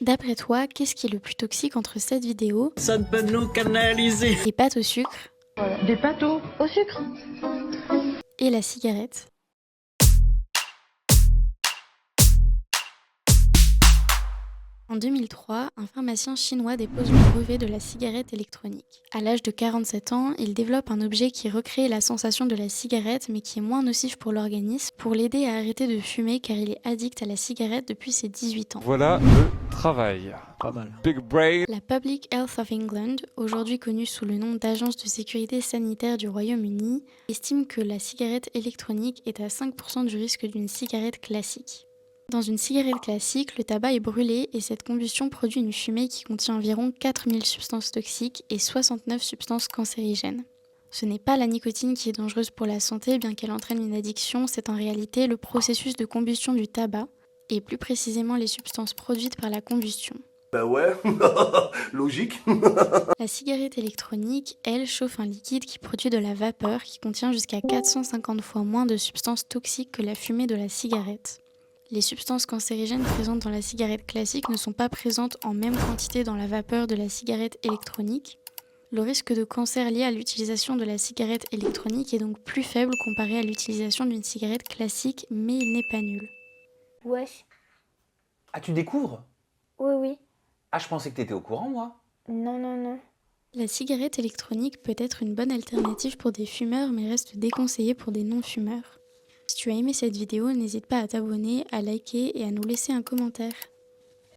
D'après toi, qu'est-ce qui est le plus toxique entre cette vidéo, Ça ne peut nous canaliser. les pâtes au sucre Des pâtes au sucre. et la cigarette? En 2003, un pharmacien chinois dépose le brevet de la cigarette électronique. À l'âge de 47 ans, il développe un objet qui recrée la sensation de la cigarette mais qui est moins nocif pour l'organisme pour l'aider à arrêter de fumer car il est addict à la cigarette depuis ses 18 ans. Voilà le travail. Pas mal. Big brain. La Public Health of England, aujourd'hui connue sous le nom d'Agence de sécurité sanitaire du Royaume-Uni, estime que la cigarette électronique est à 5% du risque d'une cigarette classique. Dans une cigarette classique, le tabac est brûlé et cette combustion produit une fumée qui contient environ 4000 substances toxiques et 69 substances cancérigènes. Ce n'est pas la nicotine qui est dangereuse pour la santé, bien qu'elle entraîne une addiction, c'est en réalité le processus de combustion du tabac, et plus précisément les substances produites par la combustion. Bah ouais, logique. La cigarette électronique, elle, chauffe un liquide qui produit de la vapeur qui contient jusqu'à 450 fois moins de substances toxiques que la fumée de la cigarette. Les substances cancérigènes présentes dans la cigarette classique ne sont pas présentes en même quantité dans la vapeur de la cigarette électronique. Le risque de cancer lié à l'utilisation de la cigarette électronique est donc plus faible comparé à l'utilisation d'une cigarette classique, mais il n'est pas nul. Wesh. Ah, tu découvres? Oui, oui. Ah, je pensais que t'étais au courant, moi. Non, non, non. La cigarette électronique peut être une bonne alternative pour des fumeurs, mais reste déconseillée pour des non-fumeurs. Si tu as aimé cette vidéo, n'hésite pas à t'abonner, à liker et à nous laisser un commentaire.